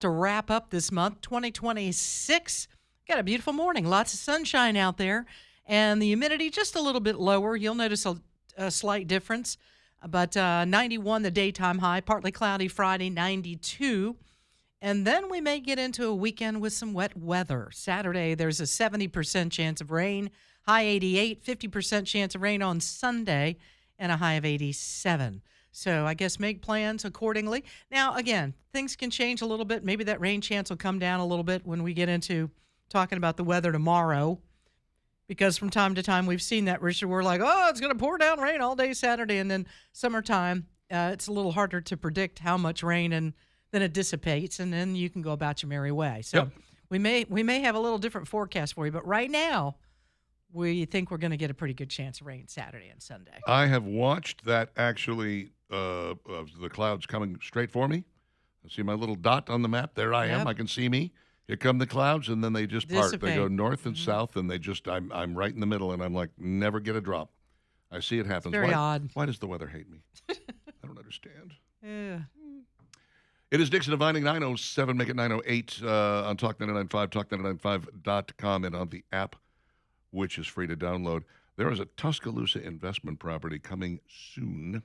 to wrap up this month, 2026. Got a beautiful morning, lots of sunshine out there, and the humidity just a little bit lower. You'll notice a slight difference, but 91 the daytime high, partly cloudy Friday, 92. And then we may get into a weekend with some wet weather. Saturday, there's a 70% chance of rain, high 88, 50% chance of rain on Sunday, and a high of 87. So I guess make plans accordingly. Now, again, things can change a little bit. Maybe that rain chance will come down a little bit when we get into talking about the weather tomorrow. Because from time to time we've seen that, Richard. We're like, oh, it's going to pour down rain all day Saturday. And then summertime, it's a little harder to predict how much rain, and then it dissipates, and then you can go about your merry way. So we may have a little different forecast for you. But right now, we think we're going to get a pretty good chance of rain Saturday and Sunday. I have watched that actually, the clouds coming straight for me. I see my little dot on the map. There I am. I can see me. Here come the clouds, and then they just part. They go north and south, and they just, I'm right in the middle, and I'm like, never get a drop. I see it happens. It's very odd. Why does the weather hate me? I don't understand. Yeah. It is Dixon Divining 907, make it 908 on Talk 99.5, talk995.com, and on the app, which is free to download. There is a Tuscaloosa investment property coming soon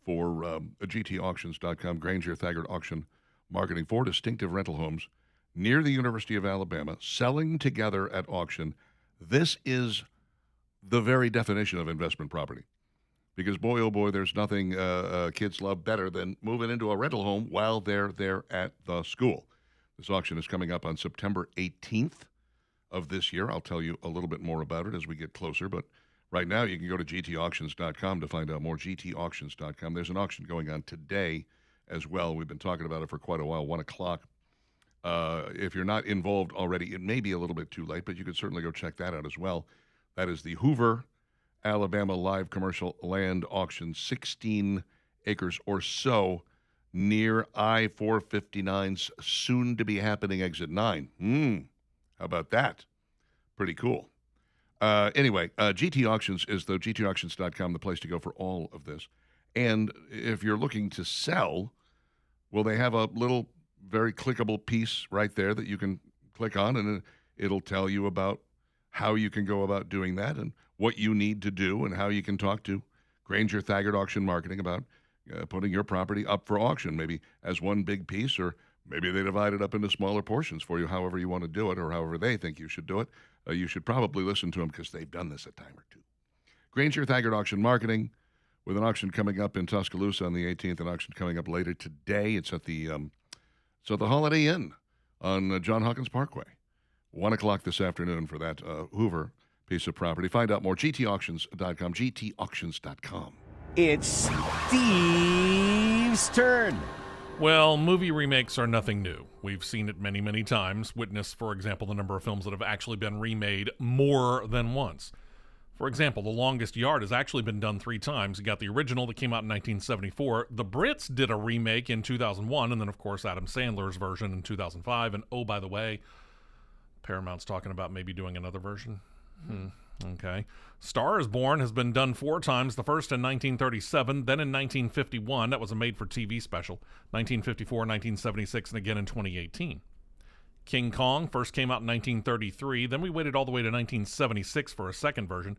for GTauctions.com, Granger Thaggart Auction Marketing, 4 distinctive rental homes near the University of Alabama, selling together at auction. This is the very definition of investment property. Because, boy, oh, boy, there's nothing kids love better than moving into a rental home while they're there at the school. This auction is coming up on September 18th of this year. I'll tell you a little bit more about it as we get closer. But right now, you can go to gtauctions.com to find out more, gtauctions.com. There's an auction going on today as well. We've been talking about it for quite a while, 1 o'clock. If you're not involved already, it may be a little bit too late, but you could certainly go check that out as well. That is the Hoover Alabama Live Commercial Land Auction, 16 acres or so near I-459's soon-to-be-happening Exit 9. How about that? Pretty cool. Anyway, GT Auctions is, though, gtauctions.com, the place to go for all of this. And if you're looking to sell, well, they have a little very clickable piece right there that you can click on, and it'll tell you about how you can go about doing that and what you need to do and how you can talk to Granger Thaggart Auction Marketing about putting your property up for auction, maybe as one big piece, or maybe they divide it up into smaller portions for you, however you want to do it or however they think you should do it. You should probably listen to them because they've done this a time or two. Granger Thaggart Auction Marketing, with an auction coming up in Tuscaloosa on the 18th, an auction coming up later today. It's at the Holiday Inn on John Hawkins Parkway. 1 o'clock this afternoon for that Hoover piece of property. Find out more, gtauctions.com, gtauctions.com. It's Steve's turn. Well, movie remakes are nothing new. We've seen it many, many times. Witness, for example, the number of films that have actually been remade more than once. For example, The Longest Yard has actually been done 3 times. You got the original that came out in 1974. The Brits did a remake in 2001, and then, of course, Adam Sandler's version in 2005. And, oh, by the way, Paramount's talking about maybe doing another version. Okay. Star is Born has been done 4 times. The first in 1937, then in 1951. That was a made-for-TV special. 1954, 1976, and again in 2018. King Kong first came out in 1933. Then we waited all the way to 1976 for a second version.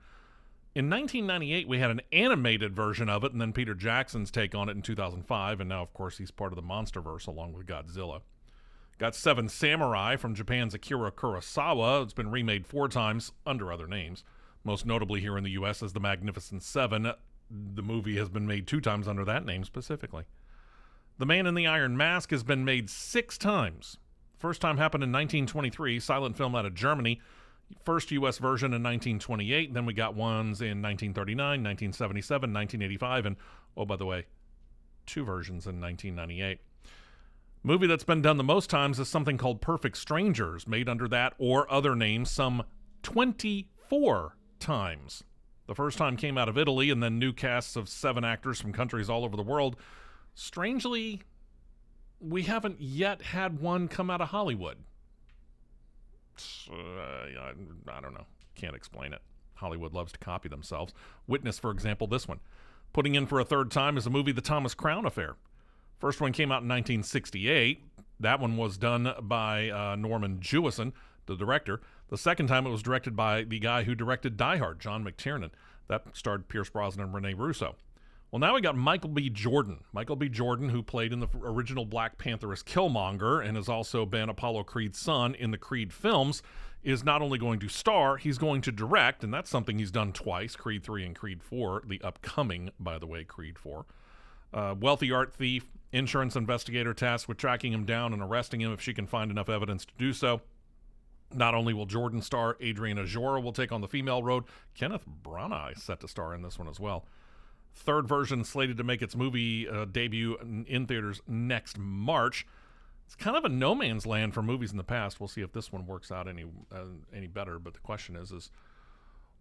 In 1998, we had an animated version of it, and then Peter Jackson's take on it in 2005. And now, of course, he's part of the MonsterVerse along with Godzilla. Got Seven Samurai from Japan's Akira Kurosawa. It's been remade 4 times under other names, most notably here in the U.S. as The Magnificent Seven. The movie has been made 2 times under that name specifically. The Man in the Iron Mask has been made 6 times. First time happened in 1923, silent film out of Germany. First U.S. version in 1928. Then we got ones in 1939, 1977, 1985, and, oh, by the way, 2 versions in 1998. Movie that's been done the most times is something called Perfect Strangers, made under that or other names some 24 times. The first time came out of Italy, and then new casts of 7 actors from countries all over the world. Strangely, we haven't yet had one come out of Hollywood. I don't know. Can't explain it. Hollywood loves to copy themselves. Witness, for example, this one. Putting in for a 3rd time is a movie, The Thomas Crown Affair. First one came out in 1968. That one was done by Norman Jewison, the director. The second time it was directed by the guy who directed Die Hard, John McTiernan. That starred Pierce Brosnan and Rene Russo. Well, now we got Michael B. Jordan. Michael B. Jordan, who played in the original Black Panther as Killmonger and has also been Apollo Creed's son in the Creed films, is not only going to star, he's going to direct, and that's something he's done twice, Creed 3 and Creed 4, the upcoming, by the way, Creed 4. Wealthy art thief, insurance investigator tasked with tracking him down and arresting him if she can find enough evidence to do so. Not only will Jordan star, Adrian Ajora will take on the female role. Kenneth Branagh is set to star in this one as well. Third version slated to make its movie debut in theaters next March. It's kind of a no man's land for movies in the past. We'll see if this one works out any better. But the question is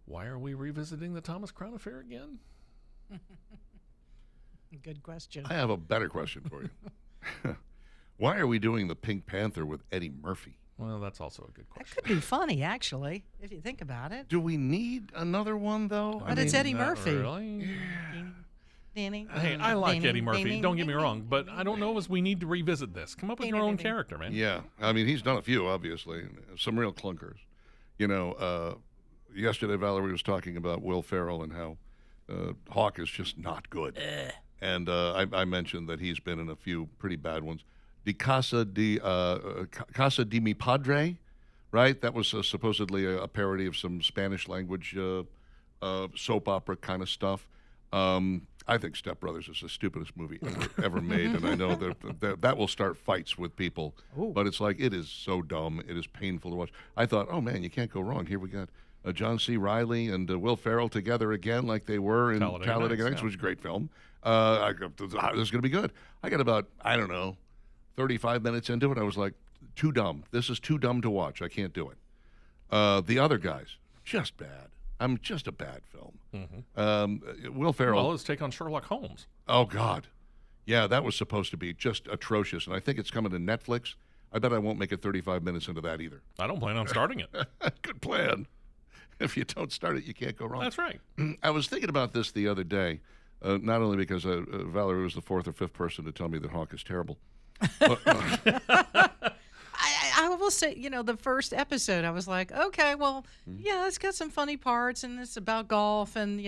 why are we revisiting the Thomas Crown Affair again? Good question. I have a better question for you. Why are we doing the Pink Panther with Eddie Murphy? Well, that's also a good That question. could be funny, actually, if you think about it. Do we need another one, though? But it's Eddie Not Murphy. Really? Danny. Hey, I like Eddie Murphy. Don't get me wrong, but I don't know as we need to revisit this. Come up with your own character, man. Yeah. I mean, he's done a few, obviously. Some real clunkers. You know, yesterday Valerie was talking about Will Ferrell and how Hawk is just not good. And I mentioned that he's been in a few pretty bad ones. Casa de Mi Padre, right? That was supposedly a parody of some Spanish language soap opera kind of stuff. I think Step Brothers is the stupidest movie ever made, and I know that will start fights with people. Ooh. But it's like, it is so dumb. It is painful to watch. I thought, oh, man, you can't go wrong. Here we got John C. Reilly and Will Ferrell together again like they were in Talladega Nights, which was a great film. This is going to be good. I got about, I don't know, 35 minutes into it. I was like, too dumb. This is too dumb to watch. I can't do it. The other guys, just bad. Just a bad film. Mm-hmm. Will Ferrell. Well, his take on Sherlock Holmes. Oh, God. Yeah, that was supposed to be just atrocious, and I think it's coming to Netflix. I bet I won't make it 35 minutes into that either. I don't plan on starting it. Good plan. If you don't start it, you can't go wrong. That's right. I was thinking about this the other day, not only because Valerie was the fourth or fifth person to tell me that Hawk is terrible. But, I will say, the first episode, I was like, okay, well, yeah, it's got some funny parts, and it's about golf, and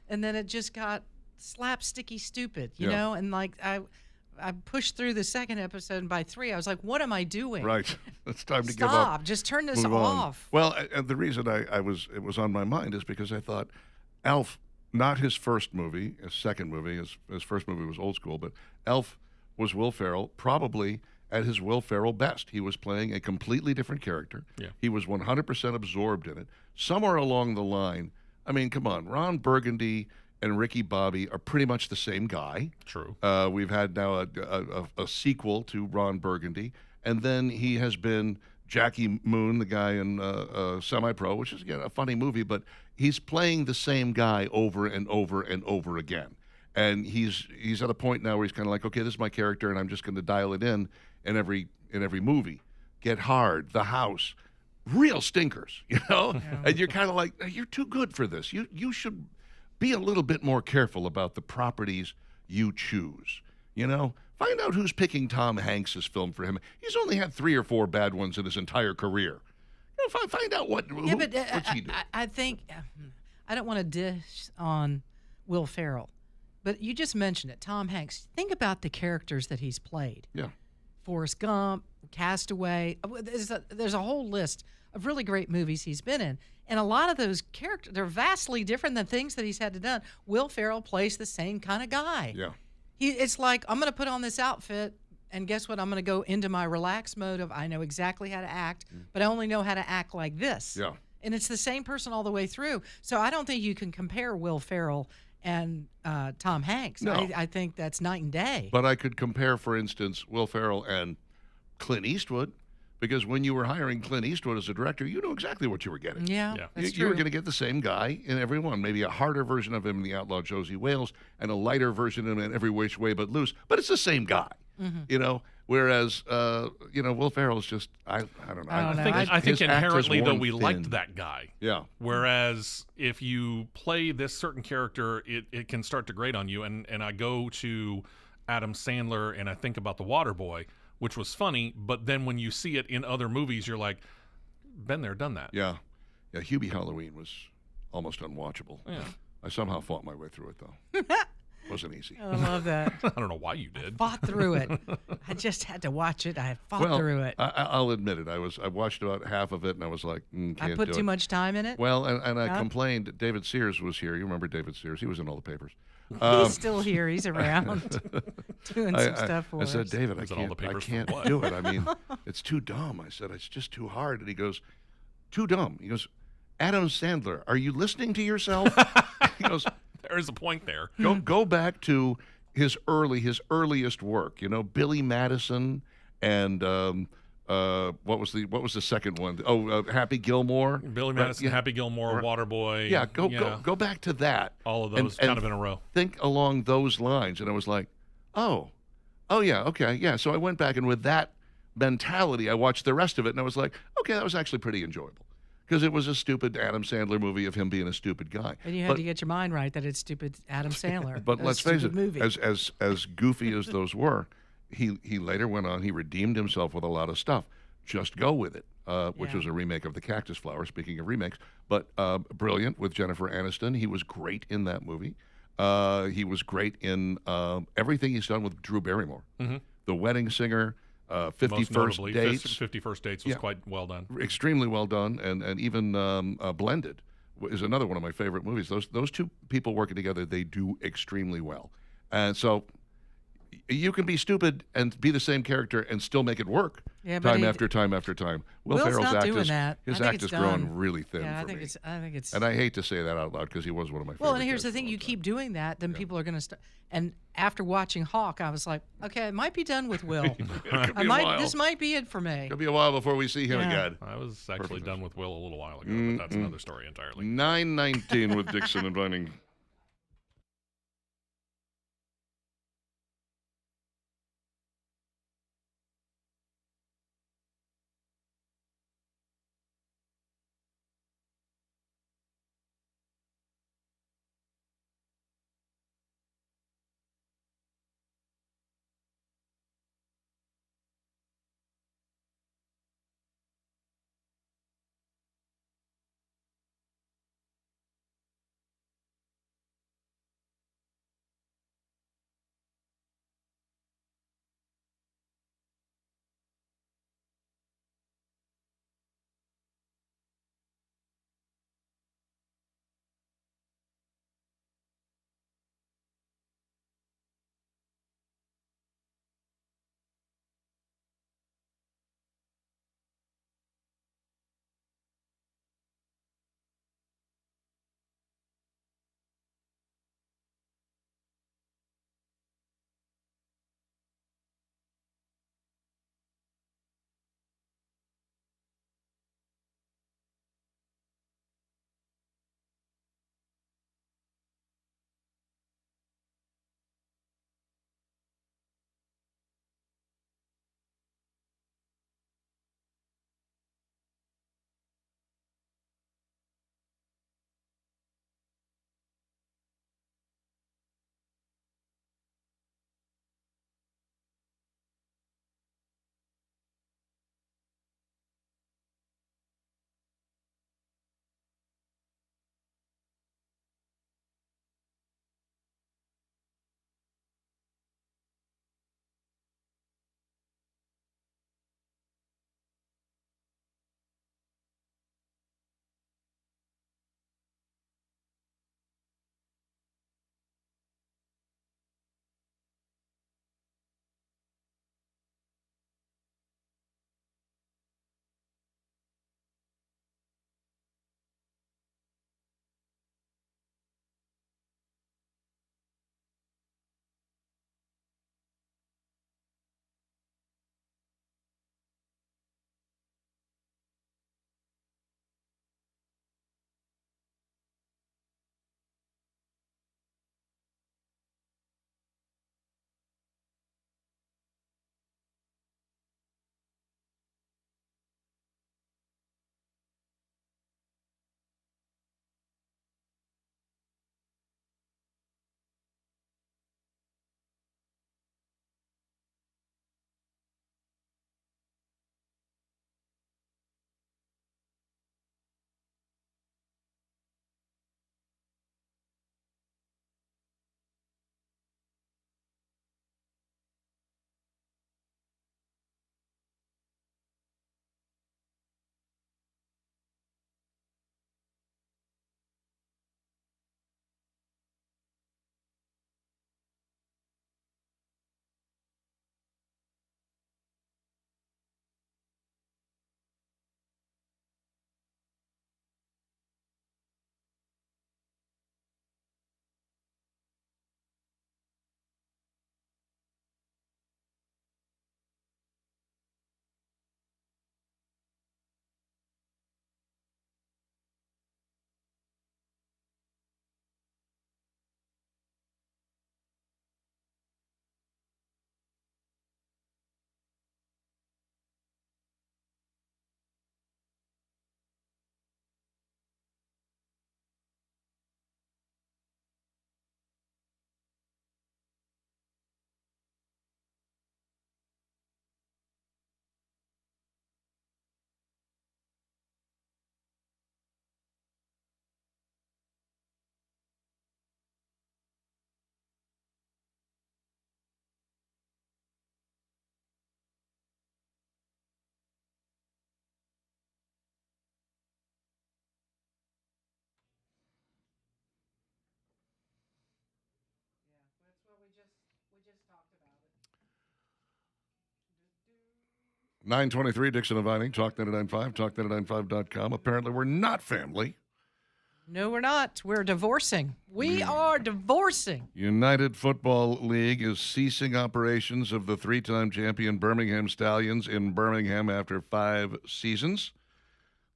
and then it just got slapsticky stupid, you know, and like I pushed through the second episode, and by 3, I was like, what am I doing? Right, it's time to give up. Stop! Just turn this Move on. off. Well, and the reason it was on my mind is because I thought Elf, not his first movie, his second movie, his first movie was Old School, but Elf was Will Ferrell, probably at his Will Ferrell best. He was playing a completely different character. Yeah. He was 100% absorbed in it. Somewhere along the line, I mean, come on, Ron Burgundy and Ricky Bobby are pretty much the same guy. True. We've had now a sequel to Ron Burgundy, and then he has been Jackie Moon, the guy in Semi-Pro, which is, again, a funny movie, but he's playing the same guy over and over and over again. And he's at a point now where he's kind of like, okay, this is my character, and I'm just going to dial it in every movie. Get Hard, The House, real stinkers, Yeah. And you're kind of like, you're too good for this. You should be a little bit more careful about the properties you choose. Find out who's picking Tom Hanks's film for him. He's only had 3 or 4 bad ones in his entire career. Find out what's he doing. I think I don't want to dish on Will Ferrell, but you just mentioned it, Tom Hanks. Think about the characters that he's played. Yeah. Forrest Gump, Castaway. There's a whole list of really great movies he's been in. And a lot of those characters, they're vastly different than things that he's had to do. Will Ferrell plays the same kind of guy. Yeah. It's like, I'm going to put on this outfit, and guess what? I'm going to go into my relaxed mode of I know exactly how to act, but I only know how to act like this. Yeah. And it's the same person all the way through. So I don't think you can compare Will Ferrell and Tom Hanks. No. I think that's night and day. But I could compare, for instance, Will Ferrell and Clint Eastwood, because when you were hiring Clint Eastwood as a director, you knew exactly what you were getting. Yeah, Yeah. that's You were true. going to get the same guy in every one, maybe a harder version of him in The Outlaw Josie Wales and a lighter version of him in Every Which Way But Loose, but it's the same guy, whereas, Will Ferrell's just, I don't know. I don't know. I think his act has inherently, though, worn we thin. liked that guy. Yeah. Whereas if you play this certain character, it can start to grate on you. And I go to Adam Sandler and I think about The Waterboy. which was funny. But then when you see it in other movies, you're like, been there, done that. Yeah. Yeah, Hubie Halloween was almost unwatchable. Yeah. I somehow fought my way through it, though. Wasn't easy. I love that. I don't know why you did. Fought through it. I just had to watch it. I fought through it. I'll admit it. I watched about half of it, and I was like, can't I put do too it. much time in it. Well, and I Huh? complained. David Sears was here. You remember David Sears? He was in all the papers. He's still here. He's around doing some stuff for I us. said, David, I Was it all the can't papers for what? do it. I mean, it's too dumb. I said, it's just too hard. And he goes, too dumb. He goes, Adam Sandler, are you listening to yourself? He goes, There is a point there. go back to his earliest work. You know, Billy Madison and what was the second one? Oh, Happy Gilmore. Billy Right, Madison, yeah. Happy Gilmore, Waterboy. Yeah, go back to that. All of and- those and kind of in a row. Think along those lines. And I was like, oh yeah, okay, yeah. So I went back, and with that mentality, I watched the rest of it, and I was like, okay, that was actually pretty enjoyable. Because it was a stupid Adam Sandler movie of him being a stupid guy. And you had to get your mind right that it's stupid Adam Sandler. But That let's was a face it, stupid movie. as goofy as those were, he later went on. He redeemed himself with a lot of stuff. Just Go With It, which Yeah. was a remake of The Cactus Flower. Speaking of remakes, but brilliant with Jennifer Aniston. He was great in that movie. He was great in everything he's done with Drew Barrymore. Mm-hmm. The Wedding Singer, 50 Most First notably, Dates. 50 First Dates was Yeah. quite well done. Extremely well done, and even Blended is another one of my favorite movies. Those two people working together, they do extremely well, and so you can be stupid and be the same character and still make it work. Yeah, but time he- after time after time. Will Will's Ferrell's not act doing is that. his I think act it's is growing done. really thin Yeah, for me. I think it's. And I hate to say that out loud because he was one of my favorite. Well, and here's the guys thing: of you all keep time. doing that, then people are going to start. And after watching Hawk, I was like, okay, I might be done with Will. It could be a while. This might be it for me. Could be a while before we see him Yeah. again. I was actually Perfect. done with Will a little while ago, but that's another story entirely. 9:19 with Dixon and Vining. 923 Dixon and Vining, Talk 99.5, Talk995.com. Apparently, we're not family. No, we're not. We're divorcing. We are divorcing. United Football League is ceasing operations of the three-time champion Birmingham Stallions in Birmingham after 5 seasons.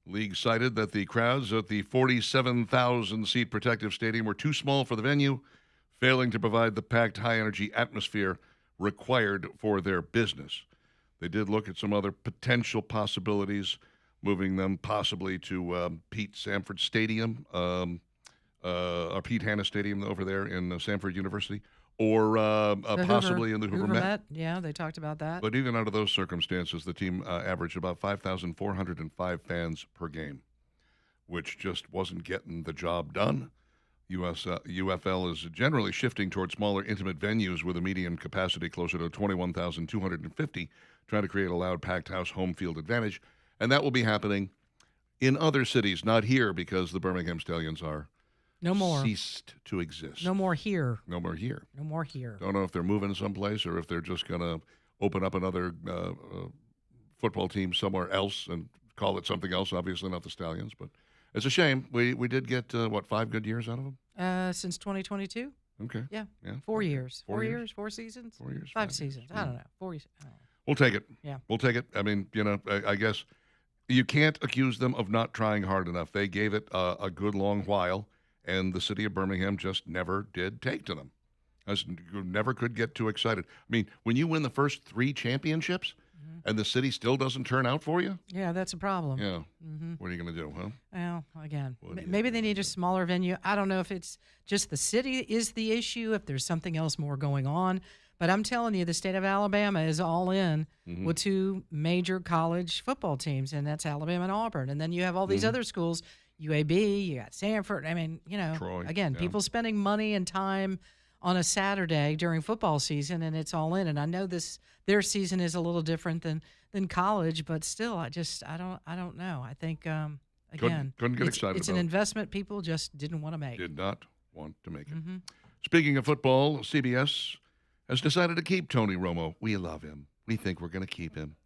League cited that the crowds at the 47,000-seat Protective Stadium were too small for the venue, failing to provide the packed, high-energy atmosphere required for their business. They did look at some other potential possibilities, moving them possibly to Pete Sanford Stadium, or Pete Hanna Stadium over there in Sanford University, or possibly in the Hoover Met. Yeah, they talked about that. But even under those circumstances, the team averaged about 5,405 fans per game, which just wasn't getting the job done. UFL is generally shifting toward smaller, intimate venues with a median capacity closer to 21,250, trying to create a loud, packed house home field advantage. And that will be happening in other cities, not here, because the Birmingham Stallions are no more ceased to exist. No more here. No more here. No more here. Don't know if they're moving someplace or if they're just going to open up another football team somewhere else and call it something else. Obviously not the Stallions, but it's a shame. We did get, 5 good years out of them? Since 2022? Okay. Yeah. 4 4 years. 4 years? 4 seasons? 4 years. 5 seasons. I don't know. 4 years. I don't know. We'll take it. Yeah. We'll take it. I mean, I guess you can't accuse them of not trying hard enough. They gave it a good long while, and the city of Birmingham just never did take to them. Never could get too excited. I mean, when you win the first 3 championships and the city still doesn't turn out for you? Yeah, that's a problem. Yeah. What are you going to do, huh? Well, again, What do you maybe do? they need a smaller venue. I don't know if it's just the city is the issue, if there's something else more going on. But I'm telling you, the state of Alabama is all in with 2 major college football teams, and that's Alabama and Auburn. And then you have all these other schools, UAB, you got Sanford. I mean, Troy, again, yeah. people spending money and time on a Saturday during football season, and it's all in. And I know their season is a little different than college, but still, I don't know. I think again, couldn't get it's excited an about it. investment people just didn't want to make. Did not want to make it. Speaking of football, CBS has decided to keep Tony Romo. We love him. We think we're going to keep him.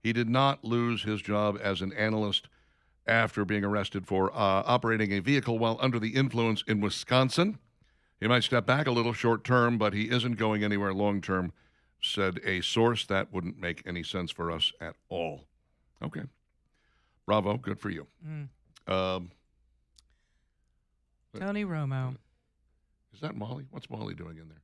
He did not lose his job as an analyst after being arrested for operating a vehicle while under the influence in Wisconsin. He might step back a little short term, but he isn't going anywhere long term, said a source. That wouldn't make any sense for us at all. Okay. Bravo. Good for you. Tony Romo. Is that Molly? What's Molly doing in there?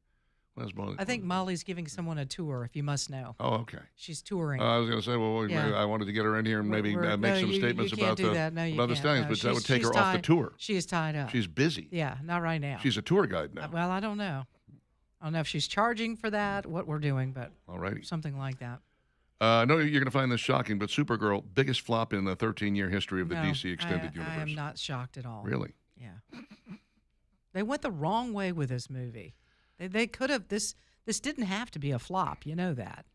What is Molly? I think Molly's giving someone a tour, if you must know. Oh, okay. She's touring. I was going to say, well, Yeah. I wanted to get her in here and maybe We're- make no, some you statements can't about do the that. No, you about the can't. Stallions, No, but that would take she's her off the tied- tour. She is tied up. She's busy. Yeah, not right now. She's a tour guide now. Well, I don't know. I don't know if she's charging for that, what we're doing, but All righty. something like that. I know you're going to find this shocking, but Supergirl, biggest flop in the 13-year history of the No, DC Extended Universe. I am not shocked at all. Really? Yeah. They went the wrong way with this movie. They could have this didn't have to be a flop. You know that.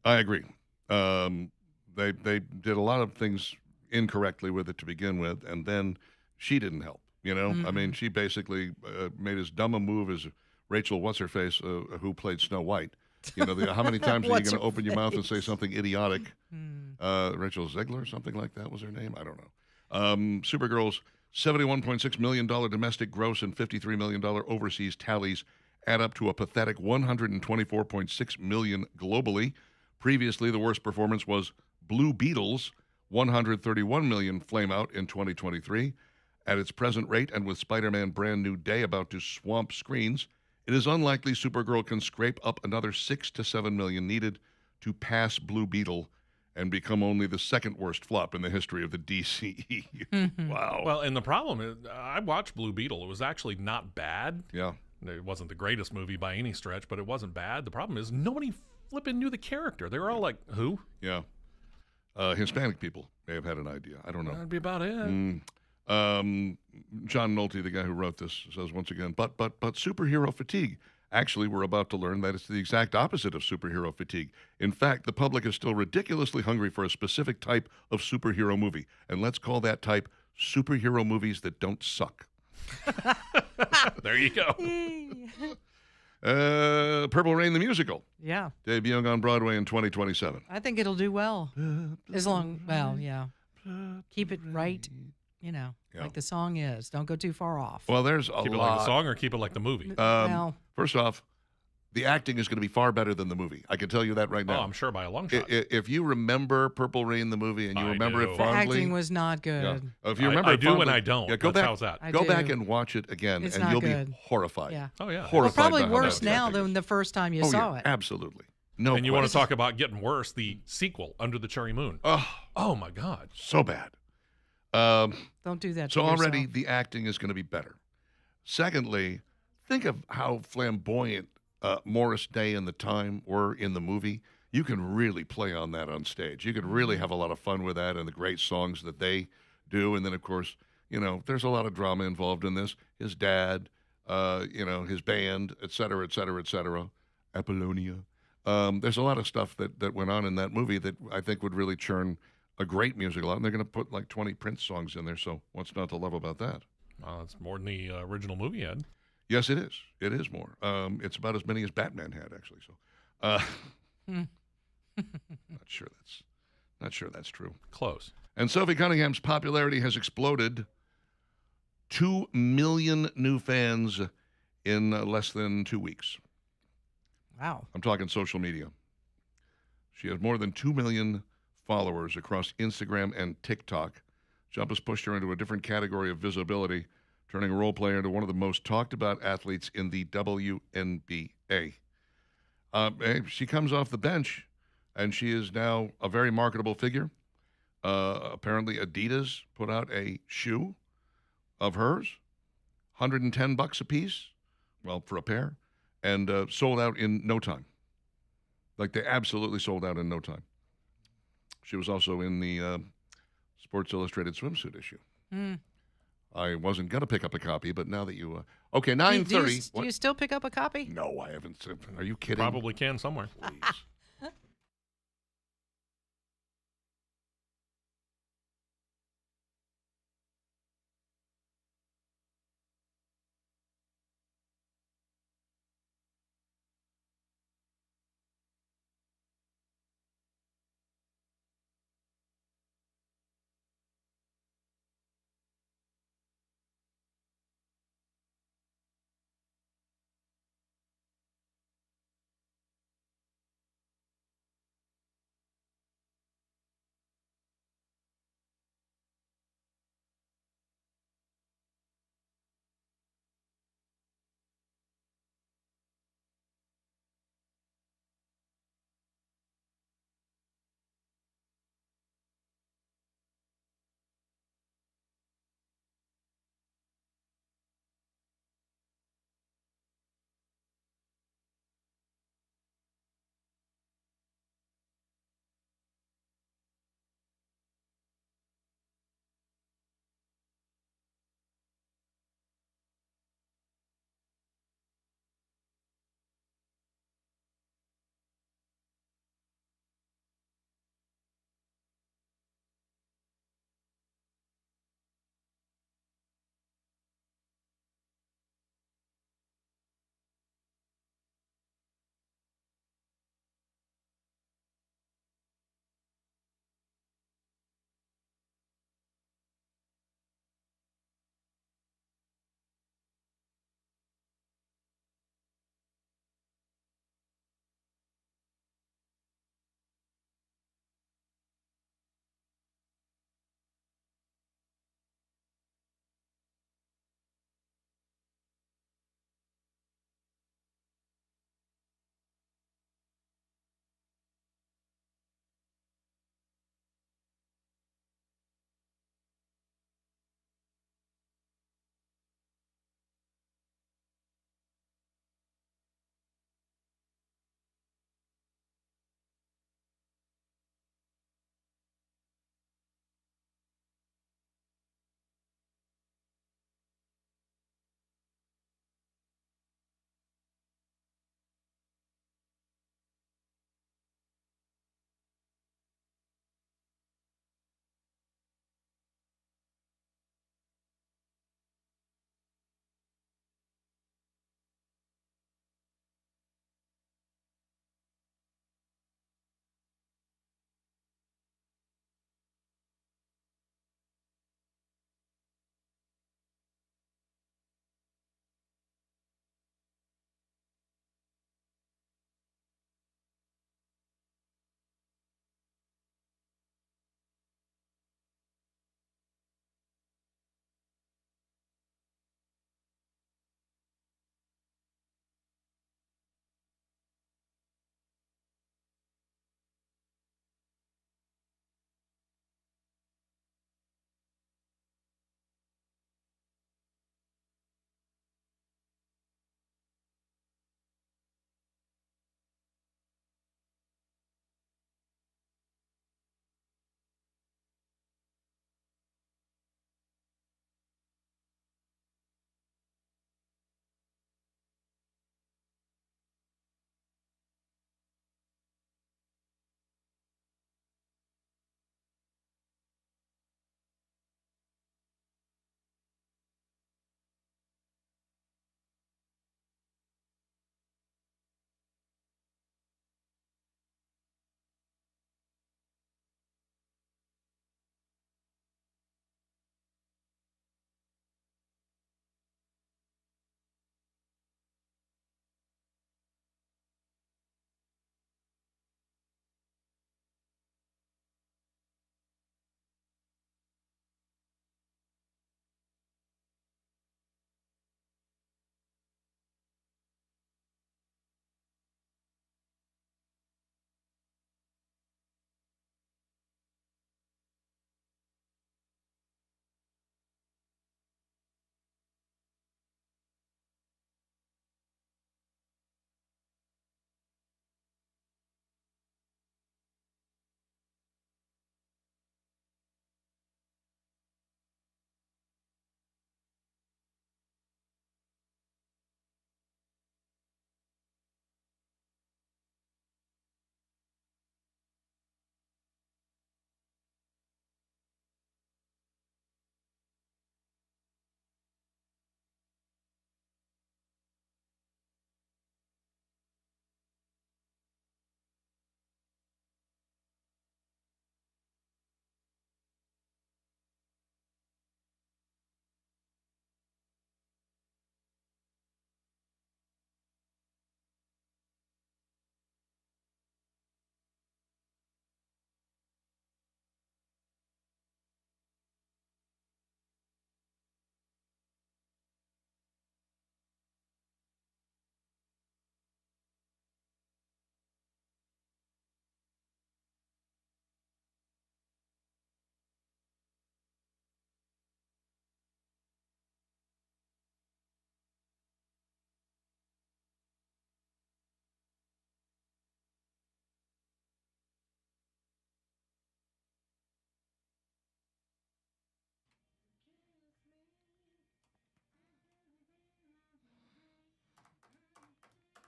I agree. They did a lot of things incorrectly with it to begin with, and then she didn't help. I mean, she basically made as dumb a move as Rachel What's-Her-Face, who played Snow White. How many times are you going to open your mouth and say something idiotic? Rachel Zegler, something like that was her name. I don't know. Supergirl's $71.6 million domestic gross and $53 million overseas tallies add up to a pathetic $124.6 million globally. Previously, the worst performance was Blue Beetle's $131 million flameout in 2023. At its present rate, and with Spider-Man Brand New Day about to swamp screens, it is unlikely Supergirl can scrape up another $6 to $7 million needed to pass Blue Beetle and become only the second worst flop in the history of the DCE. Wow. Well, and the problem is, I watched Blue Beetle. It was actually not bad. Yeah. It wasn't the greatest movie by any stretch, but it wasn't bad. The problem is nobody flipping knew the character. They were all like, who? Yeah. Hispanic people may have had an idea. I don't know. That'd be about it. John Nolte, the guy who wrote this, says once again, but superhero fatigue. Actually, we're about to learn that it's the exact opposite of superhero fatigue. In fact, the public is still ridiculously hungry for a specific type of superhero movie. And let's call that type superhero movies that don't suck. There you go. Purple Rain the musical, Yeah. debuting on Broadway in 2027. I think it'll do well. Yeah. Keep it right, Yeah. like the song is. Don't go too far off. Well, there's a Keep it lot. like a song or keep it like the movie? Well, First off, the acting is going to be far better than the movie. I can tell you that right Oh, now. I'm sure by a long shot. If you remember Purple Rain the movie and you I remember do. it the fondly, acting was not good. yeah. If you remember I it do and fondly, I don't. Yeah, go That's back. how's that? I Go do. back and watch it again, It's and not you'll good. be horrified. Yeah. Oh, yeah. Well, Horrified probably by how worse bad the now acting than is. the first time you Oh, saw yeah, it. absolutely. No. And you want to question. talk about getting worse, the sequel, Under the Cherry Moon. Oh, my God. So bad. Don't do that. So to already yourself. the acting is going to be better. Secondly, think of how flamboyant Morris Day and the Time were in the movie. You can really play on that on stage. You could really have a lot of fun with that and the great songs that they do. And then, of course, there's a lot of drama involved in this. His dad, his band, et cetera, et cetera, et cetera. Apollonia. There's a lot of stuff that went on in that movie that I think would really churn a great musical out. And they're going to put like 20 Prince songs in there. So what's not to love about that? It's more than the original movie had. Yes, it is. It is more. It's about as many as Batman had, actually. So, not sure that's true. Close. And Sophie Cunningham's popularity has exploded. 2 million new fans in less than 2 weeks. Wow. I'm talking social media. She has more than 2 million followers across Instagram and TikTok. Jump has pushed her into a different category of visibility, turning a role player into one of the most talked about athletes in the WNBA. She comes off the bench, and she is now a very marketable figure. Apparently, Adidas put out a shoe of hers, $110 a piece, well, for a pair, and sold out in no time. Like, they absolutely sold out in no time. She was also in the Sports Illustrated swimsuit issue. I wasn't going to pick up a copy, but now that you... okay, 9:30. Do you still pick up a copy? No, I haven't. Are you kidding? Probably can somewhere. Please.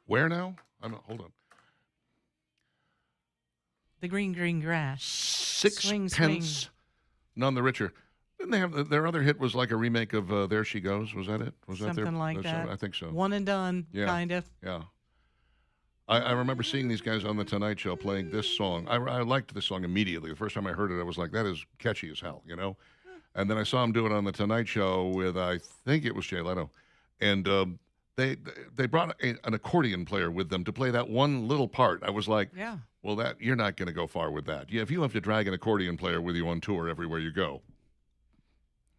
Where now? Hold on. The green grass. Sixpence, Swing. none the richer. Didn't they have their other hit was like a remake of There She Goes? Was that it? Was Something that like that. I think so. One and done, Yeah. kind of. Yeah. I remember seeing these guys on The Tonight Show playing this song. I liked this song immediately. The first time I heard it, I was like, that is catchy as hell, you know? And then I saw him do it on The Tonight Show with, I think it was Jay Leno. And they brought an accordion player with them to play that one little part. I was like, Yeah. well, you're not going to go far with that. Yeah, if you have to drag an accordion player with you on tour everywhere you go,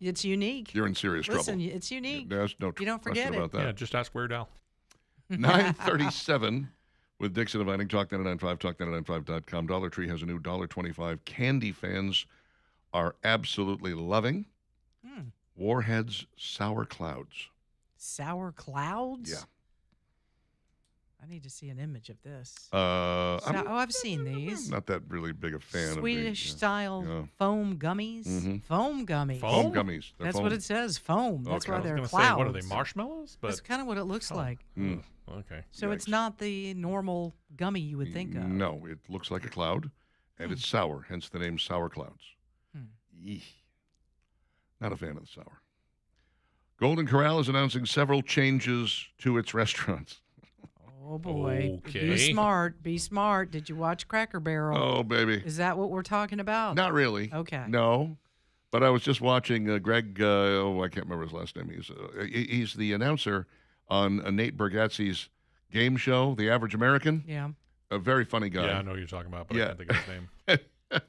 It's unique. you're in serious Listen, trouble. it's unique. There's no You don't question forget about that. Yeah, just ask Weird Al. 9:37 with Dixon Inviting, Talk 99.5, talk995.com. Dollar Tree has a new $1.25 candy fans are absolutely loving. Warhead's Sour Clouds. Sour clouds? Yeah. I need to see an image of this. I'm I've seen these. not that really big a fan Swedish of the style yeah. foam gummies. Mhm. Foam gummies. foam gummies. They're That's foam. what it says, foam. That's Okay. why I was they're I was clouds. say, what are they, marshmallows? But That's kind of what it looks like. Mm. okay. So it's Yikes. not the normal gummy you would think of. No, it looks like a cloud, and it's sour, hence the name Sour Clouds. Eeh. Not a fan of the sour. Golden Corral is announcing several changes to its restaurants. Oh boy. Okay. Be smart. Be smart. Did you watch Cracker Barrel? Oh, baby. Is that what we're talking about? Not really. Okay. No. But I was just watching Greg, I can't remember his last name. He's the announcer on Nate Bargatze's game show, The Average American. Yeah. A very funny guy. Yeah, I know who you're talking about, but Yeah. I can't think of his name.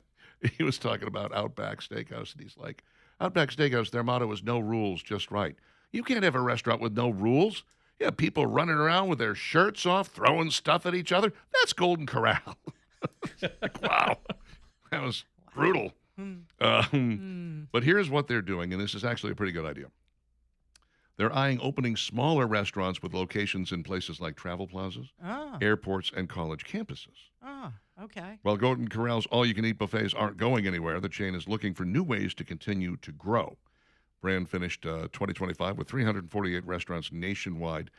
He was talking about Outback Steakhouse, and he's like, Outback Steakhouse, their motto is no rules, just right. You can't have a restaurant with no rules. You have people running around with their shirts off, throwing stuff at each other. That's Golden Corral. Like, wow. That was brutal. But here's what they're doing, and this is actually a pretty good idea. They're eyeing opening smaller restaurants with locations in places like travel plazas, Oh. airports, and college campuses. Oh, okay. While Golden Corral's all-you-can-eat buffets aren't going anywhere, the chain is looking for new ways to continue to grow. Brand finished 2025 with 348 restaurants nationwide,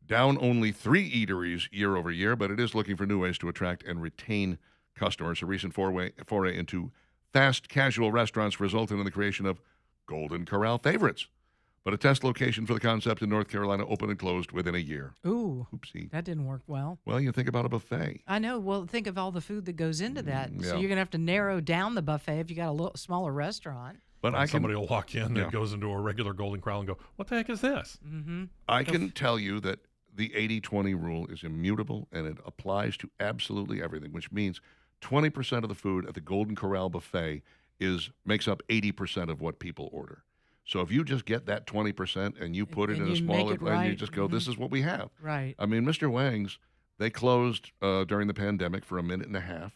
down only 3 eateries year over year, but it is looking for new ways to attract and retain customers. A recent foray into fast casual restaurants resulted in the creation of Golden Corral Favorites. But a test location for the concept in North Carolina opened and closed within a year. Ooh, Oopsie. that didn't work well. Well, you think about a buffet. I know. Well, think of all the food that goes into that. So yeah. you're going to have to narrow down the buffet if you got a little smaller restaurant. But I Somebody will walk in Yeah. that goes into a regular Golden Corral and go, what the heck is this? can tell you that the 80-20 rule is immutable and it applies to absolutely everything, which means 20% of the food at the Golden Corral buffet makes up 80% of what people order. So if you just get that 20% and you put it And in a you make smaller it plate, and you right. just go, this is what we have. Right. I mean, Mr. Wang's, they closed during the pandemic for a minute and a half,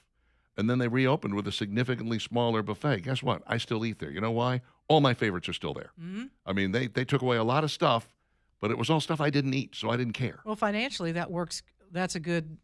and then they reopened with a significantly smaller buffet. Guess what? I still eat there. You know why? All my favorites are still there. I mean, they took away a lot of stuff, but it was all stuff I didn't eat, so I didn't care. Well, financially, that works. That's a good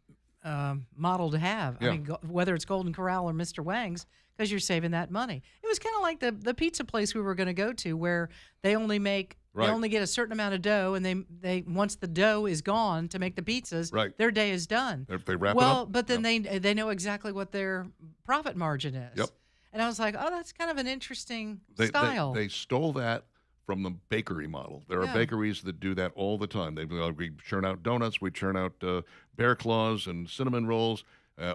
model to have. Yeah. I mean, whether it's Golden Corral or Mr. Wang's, because you're saving that money. It was kind of like the pizza place we were going to go to, where they only make Right. they only get a certain amount of dough, and they once the dough is gone to make the pizzas, Right. their day is done. They wrap it Well, up. but then they know exactly what their profit margin is. Yep. And I was like, oh, that's kind of an interesting They style. They stole that from the bakery model. There are Yeah. bakeries that do that all the time. We churn out donuts, we churn out bear claws and cinnamon rolls.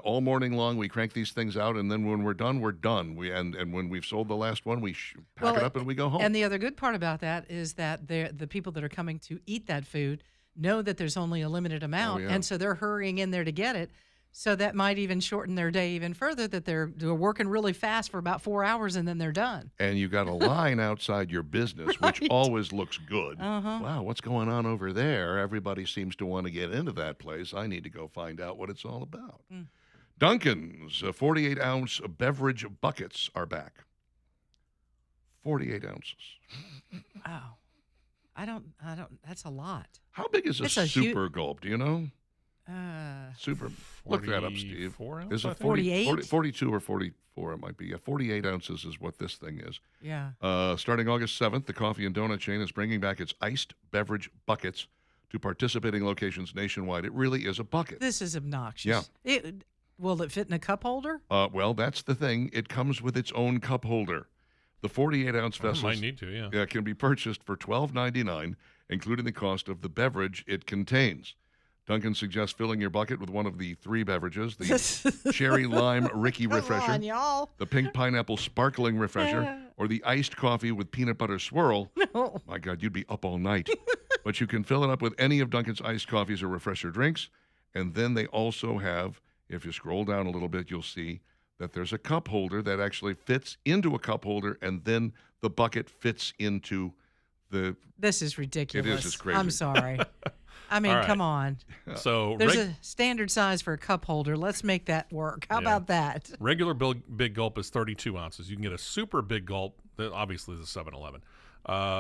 All morning long, we crank these things out, and then when we're done, we're done. And when we've sold the last one, we pack it up and we go home. And the other good part about that is that the people that are coming to eat that food know that there's only a limited amount, yeah. and so they're hurrying in there to get it. So that might even shorten their day even further, that they're working really fast for about 4 hours and then they're done. And you got a line outside your business, which Right. always looks good. Uh-huh. Wow, what's going on over there? Everybody seems to want to get into that place. I need to go find out what it's all about. Dunkin's 48-ounce beverage buckets are back. 48 ounces. Wow. I don't, that's a lot. How big is a It's a super gulp? Do you know? Uh, Super. Look that up, Steve. 44 ounce, Is I it think? 48? 42 or 44? It might be. Yeah, 48 ounces is what this thing is. yeah. Starting August 7th, the coffee and donut chain is bringing back its iced beverage buckets to participating locations nationwide. It really is a bucket. This is obnoxious. Yeah. Will it fit in a cup holder? Well, that's the thing. It comes with its own cup holder. The 48-ounce vessels Might need to, yeah. can be purchased for $12.99, including the cost of the beverage it contains. Duncan suggests filling your bucket with one of the 3 beverages, the Cherry Lime Ricky Refresher, Come on, y'all. the Pink Pineapple Sparkling Refresher, or the Iced Coffee with Peanut Butter Swirl. No. My God, you'd be up all night. But you can fill it up with any of Duncan's iced coffees or refresher drinks. And then they also have, if you scroll down a little bit, you'll see that there's a cup holder that actually fits into a cup holder, and then the bucket fits into the... This is ridiculous. It's crazy. I'm sorry. I mean, All right. come on. So There's a standard size for a cup holder. Let's make that work. How about that? regular big gulp is 32 ounces. You can get a super big gulp, that obviously is a 7-Eleven,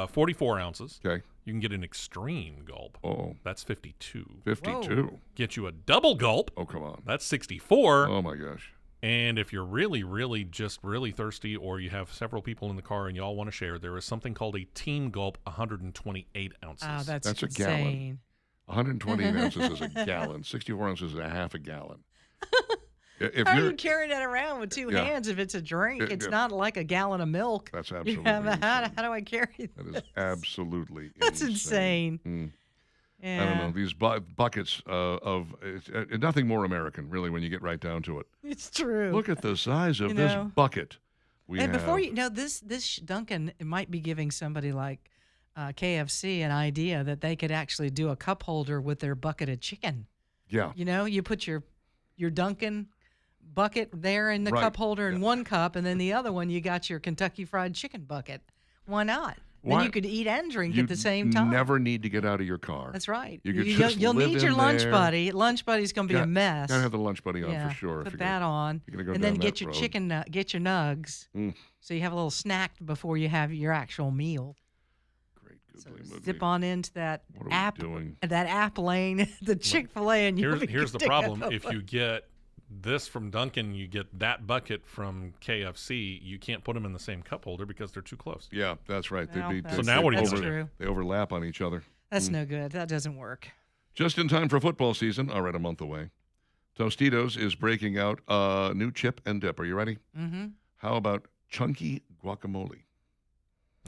44 ounces. Okay. You can get an extreme gulp. Oh, That's 52. 52. Get you a double gulp. Oh, come on. That's 64. Oh, my gosh. And if you're really, really just really thirsty, or you have several people in the car and you all want to share, there is something called a team gulp, 128 ounces. Oh, that's a insane. gallon. 120 ounces is a gallon. 64 ounces is a half a gallon. If How are you're, you carrying that around with 2 Yeah. hands if it's a drink? It's Yeah. not like a gallon of milk. that's You absolutely have how insane. do I carry this? That is absolutely That's insane. Mm. Yeah. I don't know. These buckets of nothing more American, really, when you get right down to it. It's true. Look at the size of You this know. bucket. We And before have. you know this Duncan, it might be giving somebody like KFC an idea that they could actually do a cup holder with their bucket of chicken. Yeah. You know, you put your Duncan bucket there in the Right. cup holder in one cup, and then the other one you got your Kentucky Fried Chicken bucket. Why not? Then Why- you could eat and drink You at the same time. never need to get out of your car. That's right. You could You'll just you'll live need your in lunch there. buddy. Lunch buddy's going to be a mess. Gotta have the lunch buddy on yeah, for sure. Put if that on, you're gonna go and then down get that your road. chicken, get your nugs, Mm. so you have a little snack before you have your actual meal. Great So googly moogly. zip on into that What are we app, doing? that app lane, the Chick-fil-A, and Here's the problem. If you get this from Dunkin', you get that bucket from KFC, you can't put them in the same cup holder because they're too close. Yeah, that's right. Well, They'd be, that's- So now what do you that's do? true. They overlap on each other. That's no good. That doesn't work. Just in time for football season, all right, a month away. Tostitos is breaking out a new chip and dip. Are you ready? Mm-hmm. How about chunky guacamole?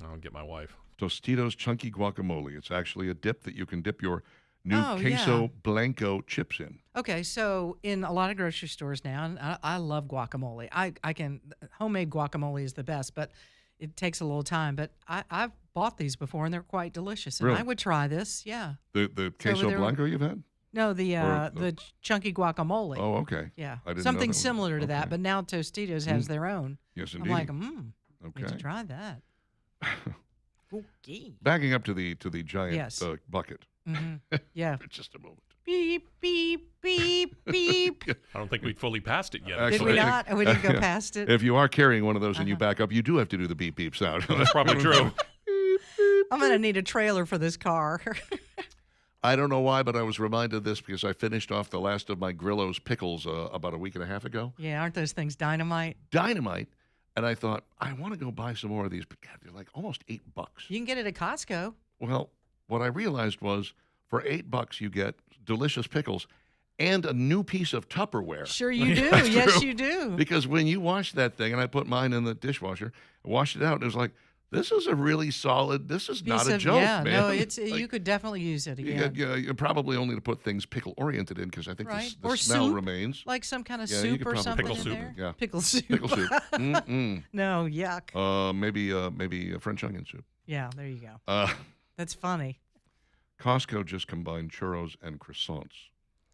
I'll get my wife. Tostitos chunky guacamole. It's actually a dip that you can dip your new Oh, queso yeah. blanco chips in. Okay, so in a lot of grocery stores now, and I love guacamole. I can homemade guacamole is the best, but it takes a little time. But I've bought these before, and they're quite delicious. And Really? I would try this. Yeah. The queso they're- blanco you've had? No, the Or the chunky guacamole. Oh, okay. Yeah, I didn't know something that was- similar to that. okay. But now Tostitos has their own. Yes, I'm indeed. like, need to Okay. try that. Okay. Backing up to the giant Yes. bucket hmm Yeah. for just a moment. Beep beep beep beep. I don't think we fully passed it yet. Did Actually, we I not? We didn't go past it. If you are carrying one of those and Uh-huh. you back up, you do have to do the beep beep sound. That's probably true. I'm gonna need a trailer for this car. I don't know why, but I was reminded of this because I finished off the last of my Grillo's pickles about a week and a half ago. Yeah, aren't those things dynamite? Dynamite. And I thought, I want to go buy some more of these, but God, they're like almost $8. You can get it at Costco. Well, what I realized was for $8 you get delicious pickles and a new piece of Tupperware. Sure you do. That's Yes, true. you do. Because when you wash that thing, and I put mine in the dishwasher, I washed it out, and it was like, this is a really solid, this is not a joke, yeah, man. no, it's Like, you could definitely use it you again. get, you probably only to put things pickle-oriented in because I think Right. the Or smell soup. remains. Like some kind of Yeah, you soup could or probably something Pickle in soup, there. yeah. Pickle soup. Pickle soup. Mm-mm. No, yuck. Maybe a French onion soup. Yeah, there you go. Uh, That's funny. Costco just combined churros and croissants.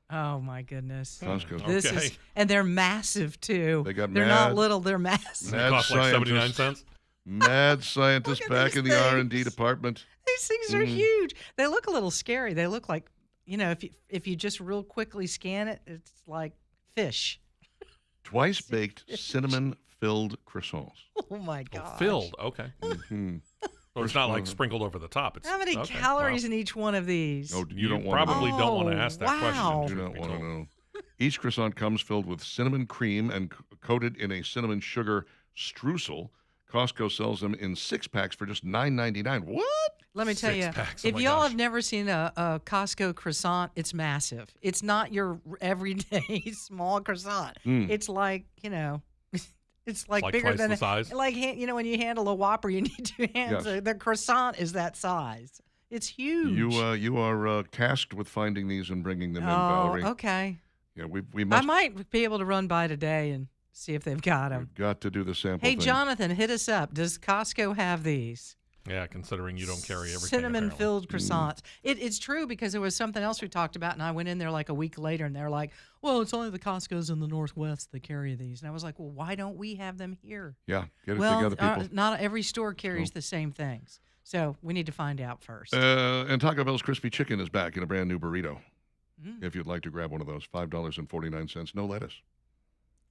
Oh my goodness. Costco's This Okay. is, and they're massive too. They got they're not mad- little. They're massive. Mad Cost like 79 scientists. cents. Mad scientists Look at back these in the R&D things. department. These things are huge. They look a little scary. They look like, if you just real quickly scan it, it's like fish. Twice baked cinnamon-filled croissants. Oh my Oh, god. filled. Okay. Hmm. So it's not like sprinkled over the top. It's How many okay, calories wow. in each one of these? Oh, you don't want probably to don't want to Oh, ask that wow. question. Do truth not be want to told. know. Each croissant comes filled with cinnamon cream and coated in a cinnamon sugar streusel. Costco sells them in 6-packs for just $9.99. What? Let me tell Six you, packs. Oh if my y'all gosh. have never seen a Costco croissant, it's massive. It's not your everyday small croissant. Mm. It's like, it's like like bigger twice than the size? when you handle a Whopper, you need two hands. Yes. The croissant is that size. It's huge. You are tasked with finding these and bringing them in, Oh, Valerie. okay. Yeah, we I must. might be able to run by today and see if they've got them. We've got to do the sample Hey, thing. Jonathan, hit us up. Does Costco have these? Yeah, considering you don't carry everything. Cinnamon-filled croissants. It's true because there was something else we talked about, and I went in there like a week later, and they're like, well, it's only the Costco's in the Northwest that carry these. And I was like, well, why don't we have them here? Yeah, get it Well, together, people. not every store carries the same things. So we need to find out first. And Taco Bell's crispy chicken is back in a brand new burrito. Mm. If you'd like to grab one of those, $5.49, no lettuce.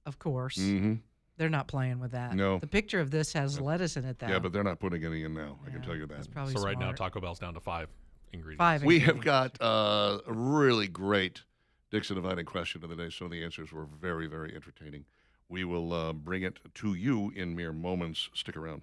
Of course. Mm-hmm. They're not playing with that. No. The picture of this has lettuce in it, though. Yeah, but they're not putting any in now. I can Yeah, tell you that's that. probably So right now, smart. Taco Bell's down to 5 ingredients. 5 We have ingredients. got a really great Dixon Dividing question of the day. Some of the answers were very, very entertaining. We will bring it to you in mere moments. Stick around.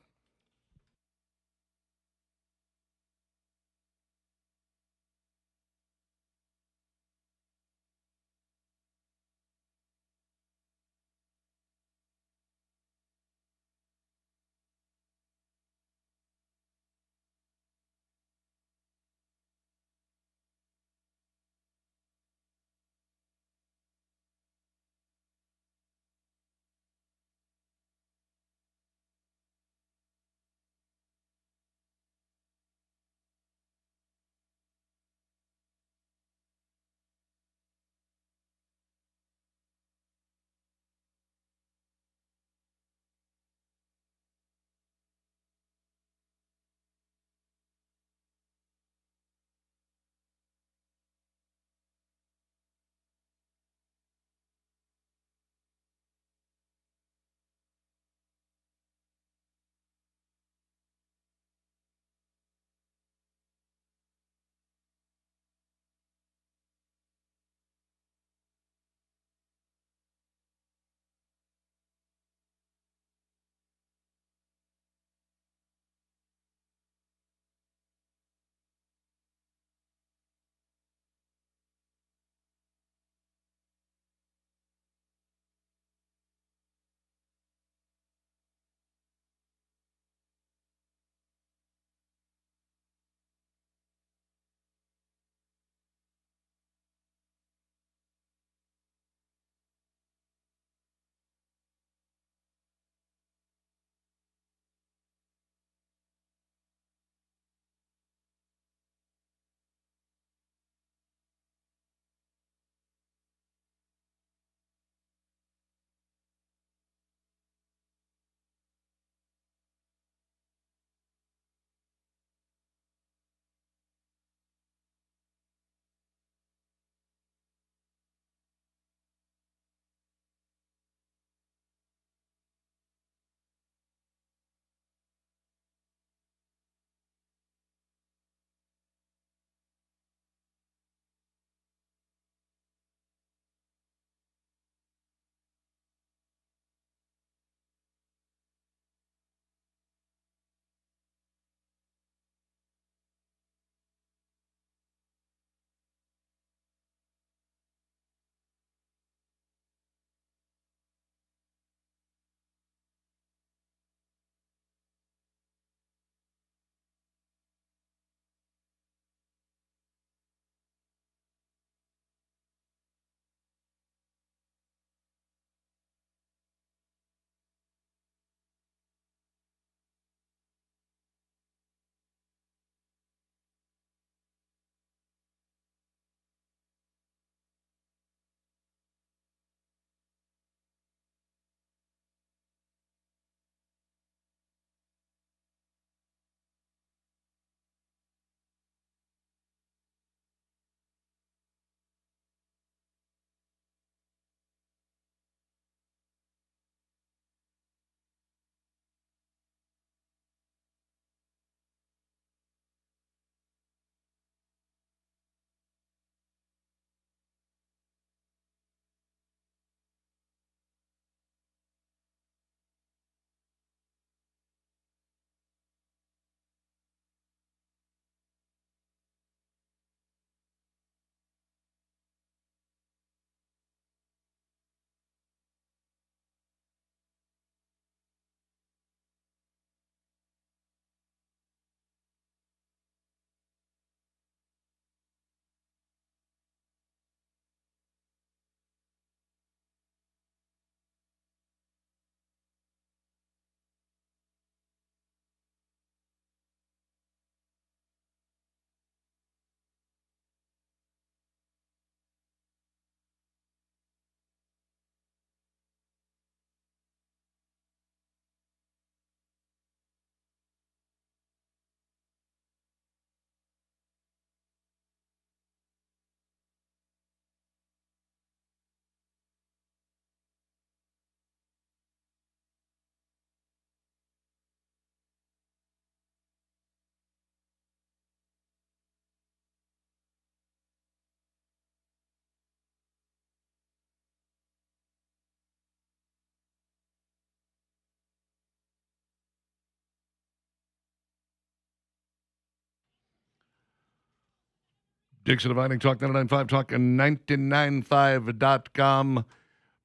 Dixon Dividing Talk 99.5, Talk 99.5.com.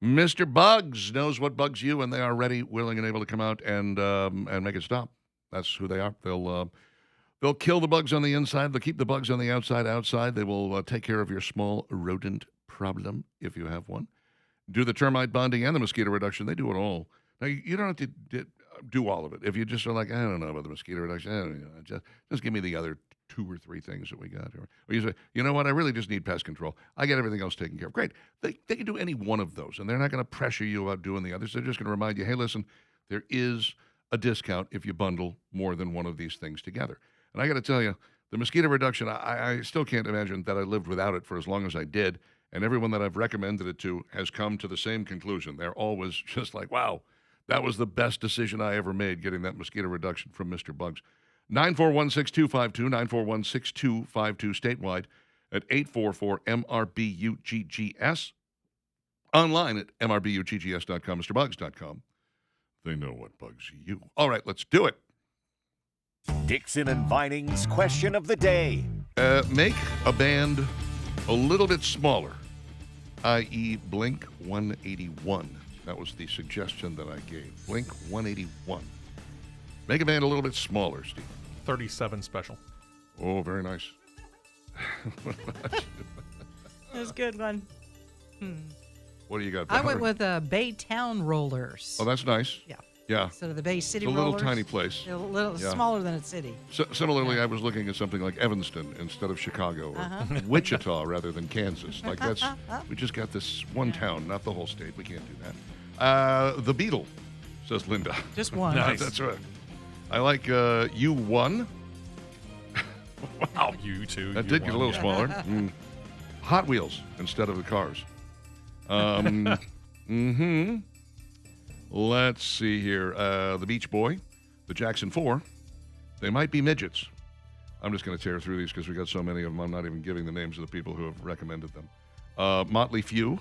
Mr. Bugs knows what bugs you, and they are ready, willing, and able to come out and make it stop. That's who they are. They'll kill the bugs on the inside. They'll keep the bugs on the outside. They will take care of your small rodent problem if you have one. Do the termite bonding and the mosquito reduction. They do it all. Now, you don't have to do all of it. If you just are like, I don't know about the mosquito reduction, I don't know, just give me the other 2 or 3 things that we got here. Or you say, you know what, I really just need pest control. I get everything else taken care of. Great. They can do any one of those, and they're not going to pressure you about doing the others. They're just going to remind you, hey, listen, there is a discount if you bundle more than one of these things together. And I got to tell you, the mosquito reduction, I still can't imagine that I lived without it for as long as I did. And everyone that I've recommended it to has come to the same conclusion. They're always just like, wow, that was the best decision I ever made, getting that mosquito reduction from Mr. Bugs. 941-6252, 941-6252 statewide at 844-MRBUGGS. Online at MRBUGGS.com, MrBugs.com. They know what bugs you. All right, let's do it. Dixon and Vining's question of the day. Make a band a little bit smaller, i.e. Blink 181. That was the suggestion that I gave. Blink 181. Make a band a little bit smaller, Steve. 37 special. Oh, very nice. That's a good one. What do you got? I went with Baytown Rollers. Oh, that's nice. Yeah. Yeah. Instead of the Bay City It's a little Rollers. tiny place. They're a little Yeah. smaller than a city. Similarly, I was looking at something like Evanston instead of Chicago, or Wichita rather than Kansas. Like we just got this one town, not the whole state. We can't do that. The Beetle, says Linda. Just one. Nice. That's right. I like U1. Wow. You too. That you did get a won. little smaller. Hot Wheels instead of the cars. Let's see here. The Beach Boy, the Jackson 4. They might be midgets. I'm just going to tear through these because we got so many of them. I'm not even giving the names of the people who have recommended them. Motley Few.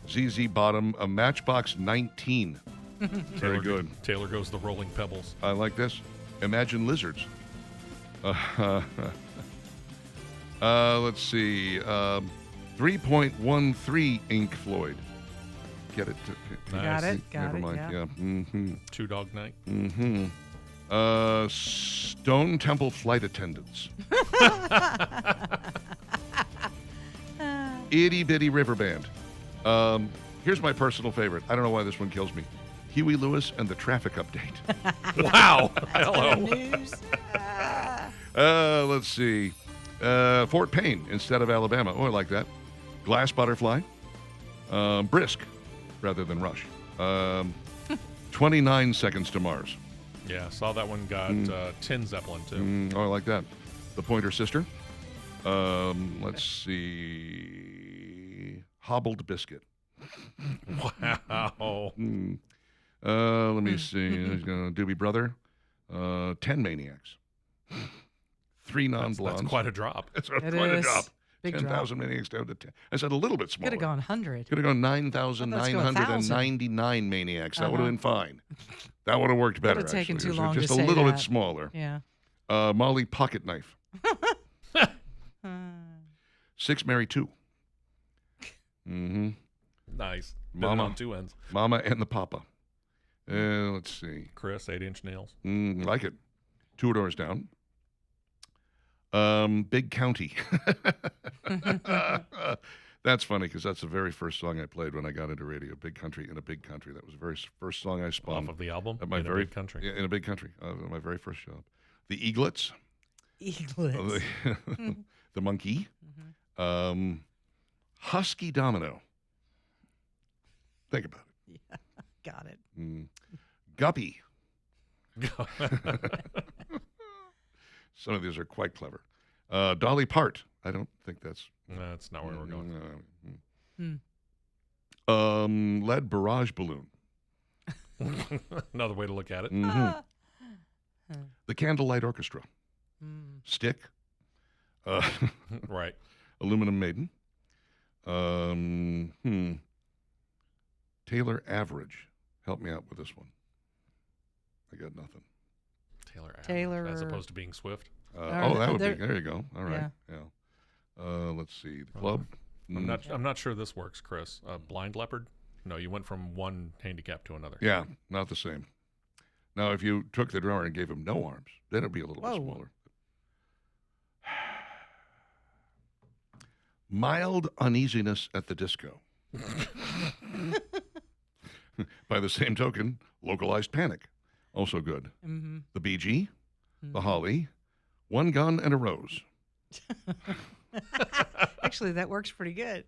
ZZ Bottom, a Matchbox 19. Very good. Taylor goes the Rolling Pebbles. I like this. Imagine Lizards. Let's see. 3.13 Ink Floyd. Get it? Got it. Never mind. Yeah. Two Dog Night. Stone Temple Flight Attendants. Itty Bitty River Band. Here's my personal favorite. I don't know why this one kills me. Huey Lewis and the Traffic Update. Wow. Hello. News. Let's see. Fort Payne instead of Alabama. Oh, I like that. Glass Butterfly. Brisk rather than Rush. 29 Seconds to Mars. Yeah, saw that one got Tin Zeppelin too. Oh, I like that. The Pointer Sister. Let's see. Hobbled Biscuit. Wow. Let me see. Doobie Brother. 10 Maniacs. 3 non-blondes. That's quite a drop. It's It quite a is. drop. Big drop. 10,000 Maniacs down to 10. I said a little bit smaller. Could have gone 100. Could have gone Let's go 9,999 Maniacs. That would have been fine. That would have worked better. Would have taken actually. too It was long just to a say little bit that. smaller. Yeah. Molly Pocket Knife. 6 Mary 2. Nice. Mama. On 2 ends. Mama and the Papa. Let's see. Chris, 8-inch nails. Like it. 2 Doors Down. Big County. That's funny because that's the very first song I played when I got into radio. Big Country in a Big Country. That was the very first song I spun. Off of the album. At my In a very Big Country. Yeah, in a Big Country. My very first job. The Eaglets. Eaglets. The Monkey. Husky Domino. Think about it. Yeah, got it. Guppy. Some of these are quite clever. Dolly Part. I don't think that's. That's not where we're going. Lead Barrage Balloon. Another way to look at it. The Candlelight Orchestra. Stick. Right. Aluminum Maiden. Taylor Average. Help me out with this one. I got nothing. Taylor Average, Taylor- as opposed to being Swift. That would be. there- There you go. All right. Yeah. Let's see. The club. I'm not sure this works, Chris. Blind Leopard? No, you went from one handicap to another. Yeah, not the same. Now, if you took the drummer and gave him no arms, then it'd be a little bit Whoa. smaller. Mild uneasiness at the disco. By the same token, localized panic. Also good. Mm-hmm. The BG, the Holly, one gun and a rose. Actually, that works pretty good.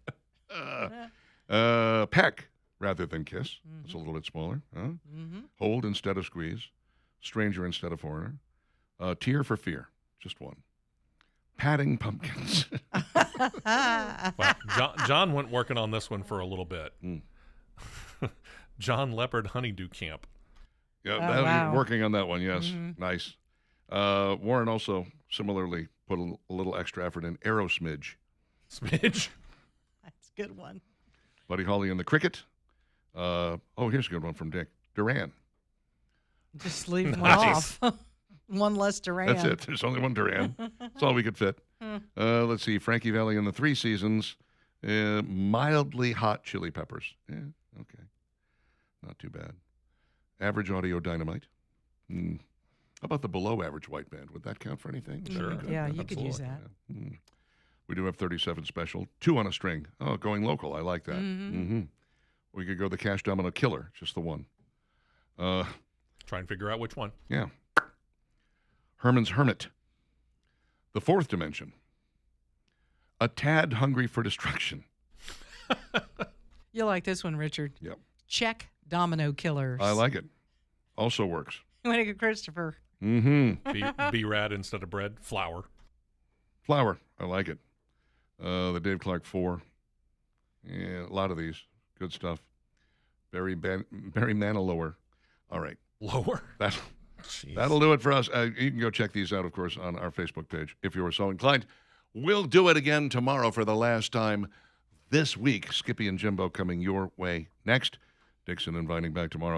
Peck rather than kiss. It's a little bit smaller. Huh? Mm-hmm. Hold instead of squeeze. Stranger instead of foreigner. Tear for fear. Just one. Patting pumpkins. Well, John went working on this one for a little bit. Mm. John Leopard Honeydew Camp. Yeah, Oh, wow. working on that one. Yes, Mhm. nice. Warren also similarly put a little extra effort in Aerosmidge. Smidge. That's a good one. Buddy Holly and the Cricket. Here's a good one from Dick. Duran. Just leave one Nice. off. One less Duran. That's it. There's only one Duran. That's all we could fit. Let's see. Frankie Valli and the Three Seasons. Mildly hot chili peppers. Yeah, okay. Not too bad. Average Audio Dynamite. How about the below average white band? Would that count for anything? Sure. That'd be good. Yeah, you could use Absolutely. that. Yeah. We do have 37 special. 2 on a string. Oh, going local. I like that. Mhm. We could go the Cash Domino Killer. Just the one. Try and figure out which one. Yeah. Herman's Hermit. The Fourth Dimension. A Tad Hungry for Destruction. You like this one, Richard? Yep. Check Domino Killers. I like it. Also works. Way to go, Christopher. Mm-hmm. Be rad instead of bread. Flour. Flower. I like it. The Dave Clark 4. Yeah, a lot of these. Good stuff. Barry Manilow. All right. Lower. Jeez. That'll do it for us. You can go check these out, of course, on our Facebook page if you were so inclined. We'll do it again tomorrow for the last time this week. Skippy and Jimbo coming your way next. Dixon inviting back tomorrow.